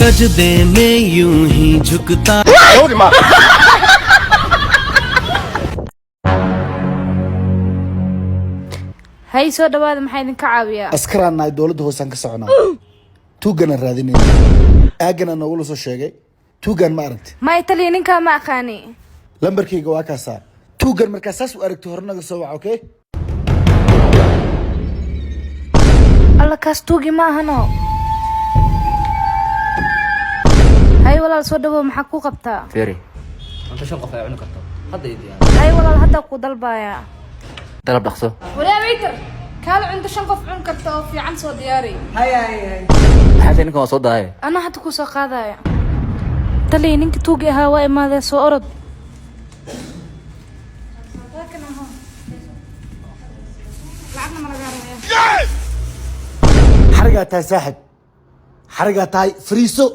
सजदे में यूं ही झुकता هاي سو دواad maxay idin ka caawiyaa askaraana dawladda hoosan ka soconaa tuugana raadinayna aagana noogu soo sheegay tuugan ma aragtay ma itali ninka ma aqaani lambarkayga waa kaasa tuugan markaa saas u aragtay hornaga soo wac okay alla kaas tuugi ma ahano hay walaal soo dhawo maxaa ku qabtaa firi anta shan qof ay cuni karto hadda idiyaan hay walaal hadda ku dalbaya dalab dhaqso walaal waiter kaal cunto shan qof cun karto oo fiican soo diyaari hay maxay ninkan soo daay ana hadda ku soo qaadaya tali ninka tuugi ahaa waa imaade soo orod xariga tahay saaxib xariga tahay friiso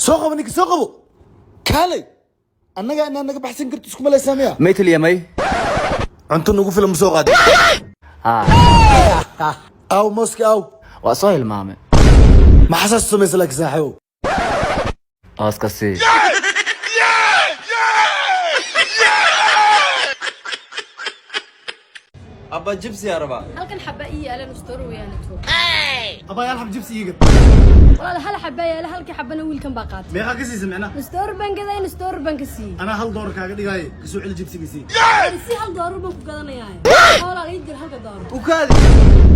soo qabo ninka soo qabo kaalay annaga inaan naga baxsan karto isku malaysaamiya may taliya may cunto nagu filan soo qaadi aw moski aw waa soo hilmaame ma xasaas samaysa lak saaxibo askasi ابا جبسي يا ربا halkan xaba ii yaala nustoro weeyaan to aba yalxab jibsi iiga walaal hal xaba yaala halka xabana wiilkan baa qaatay meeqa ka siisa macna nustoro bankada nustoro bankasi ana hal door kaaga dhigay kasoo celi jibsigiisi si hal doorar baan ku gadanayaa walaal ii dir halka doorar وكادي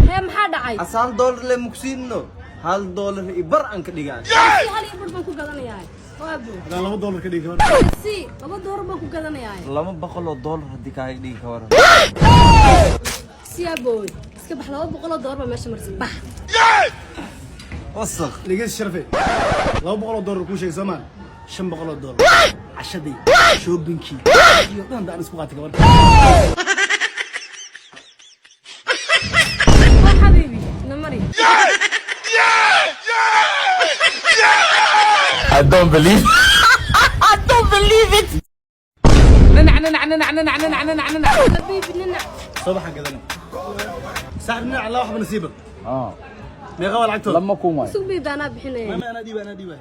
hee maxaa dhacay اسان دولار le muksino hal dollar ibar an ka dhigaan si hal ii baan ku gadanayaa waabo ada laba door ka dhigay si laba doorar baan ku gadanayaa lama boqol oo dollar hadii ka dhigi ka waran si abood iska bax laba boqol oo doorar baa meesha marsan bax wasakh ligees sharafay laba boqol oo door ku sheegay Soomaan 500 oo door cashadii shoppingkii iyo dhan isku qaatay gabar حبيبي نمري I don't believe it حبيبي ننع صباح قدنا ساعدنا على واحد نسيبك ما يغوى العكتور lama kumay سوق بيبي انا بحنين ما انا ديبه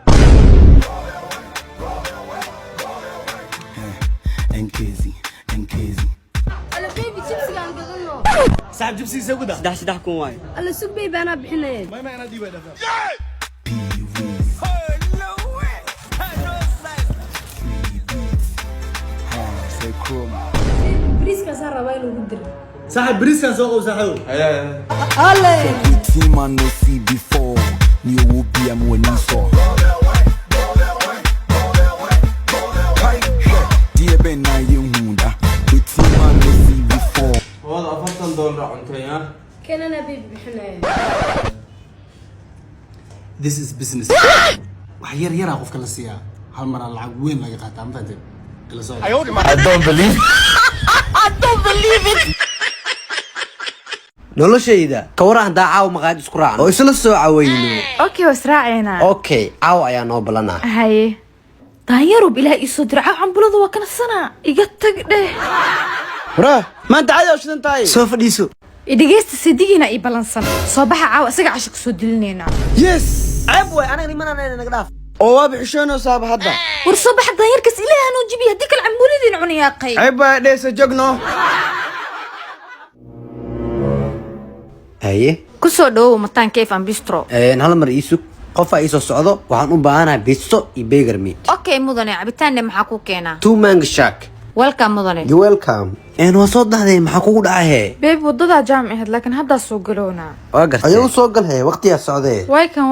انكيزي انا بيبي شيبسي كان قدنو ساعد جبسي يسوي ده سدح كون واي انا سوق بيبي انا بحنين ما انا ديبه ده بريس كسر وين ودر ساعد بريس كان سوقه وساحوه team I no see before. New whoopie I'm winning so. Dear Ben na yunda. The team I no see before. والله افضل دولار عنتي ها كان انا بيبي بحنين This is business وحير يرى قفك لسيا هالمرة العب وين لاقي قاطع ما فهمت إلا صار I don't believe noloshayda ka waran hadaa caaw maqaad isku raacno oo isla soo caweyno okay wasraacina okay caaw ayaa noo balana haye daanyarub ilaa isoo dirca ambulada waa kana sana iga tag dheh hore maanta caadi oo shidan tahay soo fadhiiso idageysta sidigiina i balansan soo baxa caaw isaga cashaq soo dilinayna yes ceeb way anaga nimanana naga dhaaf oo waa bixishoonoo saab hadda war soo baxa daanyarkas ilaaha noo jibiya haddii kale cambuuladin cuniyaaqay ceeb baa dheesa jogno haye ku soo dhawow mataan kayf an bistro hal mar iisug qofa ii soo socdo waxaan u baahanahay bisto iyo burger meat okay mudane cabitaanne maxaa ku keenaa two mango shack welcome mudane you welcome waa soo dahday maxaa kugu dhacay beeb wadada jaamicad laakiin hadda soo galoona waa gartay ayuu soo gal waqtiga socdee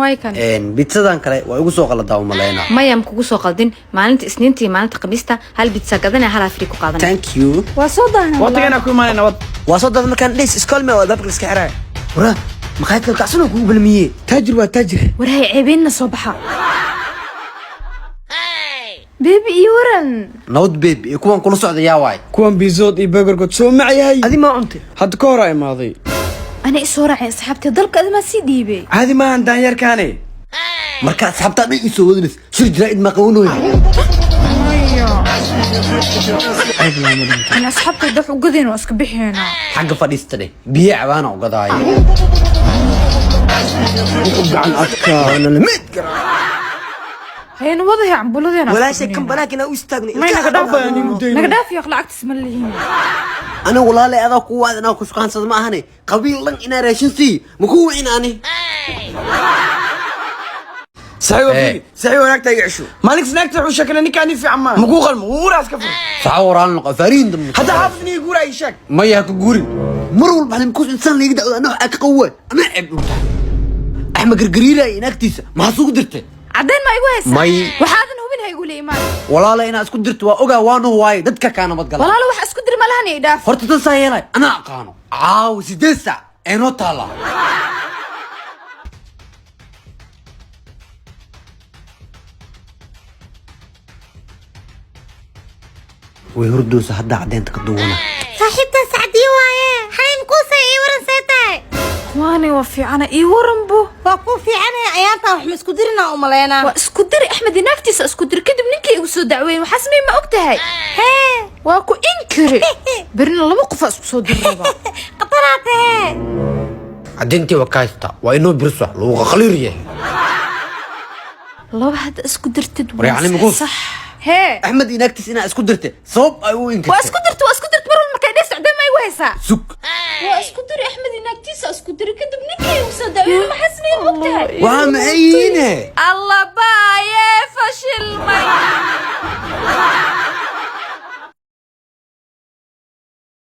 waykan bitsadan kale waa igu soo qaladaa u maleena mayam kugu soo qaldin maalinta isniinta iyo maalinta khamiista hal bitsa gadana hal afri ku qaadan thank you waa soo daahna waqtigeena ku imaanay nabad waa soo dahday markaan dhis iskoolme oo dabka iska xiray wara maxay kal kacsan ku balmiyay taajir waa taajir warahay ceebeenna soo baxa beeb iyo waran nabad beeb iyo kuwan kula socda yaa waay kuwan bizood iyo burgerkood soo macayahay adi ma cunti hadda ka hor ay imaaday ana isoo raacay asxaabtay dalka adma sii dhiibay caadi maahan daanyarkaane marka asxaabta dhan isoo wadinaysa shir jiraa'id ma qabanooyo أنا أصحابتي دفعوا قدين وأسكبح هنا. حق فديستني بيع وانا وقضاي عن أذكار انا لميت هي نوضها عم بلودي أنا. ولا شيء كم بلاك انا استغني ما نقدر يعني مدين نقدر يا أخي لعك تسمى اللي هنا. انا والله لا هذا قوه انا كسكان صد ما هني قبيل لن انا راشنسي مكو اناني صحيح وفي صحيح وناك تيعشو مالك سناك تعو شكل اني كاني في عمان مكو غلم وراس كفر تعوران قفارين دم حتى حافظني يقول اي شك ما ياك غوري مرول بعد مكو انسان اللي يقدر انا حق قوه انا عيب احمد قرقريله اناكتيس ما سوق درته عدين ما يقول ماي وحادن هو منها يقول إيمان. والله لا انا اسكو درت واوغا وانو واي ددك كان مدقل والله لو واحد اسكدر ما لها نيداف. horta tan sayelay ana aqaano caaw 8 saac ee noo taala way hurdoosa hadda cadeynta ka duwana saaxiibta sacdiyo waaye xayn kuusa ii waran seetaay واني وفي أنا إيه ورنبو. waa kuu fiicanaya ayaantaan wax ma isku dirina u maleynaa واسكدري أحمد ناكتيس اسكدري كدب نينكي وسو دعوين وحسمي ما أقتهاي. hee واكو إنكري برنا لما قفا اسكو دربا. qataraatee cadeyntii wakaasta waa inoo birso luuqa khaliiriye لو هذا اسكدرت يعني مقول. صح. هي axmed inaagtiis inaa isku dirte sabab ay u inkirtay واسكدرت مرة ما كان يسع دم ما يوهسا. sug واسكدري أحمد ناكتيس اسكدري كدب نينكي وسو دعوين ما حسمي ما أقتهاي. waa maxayine الله باي فشل مي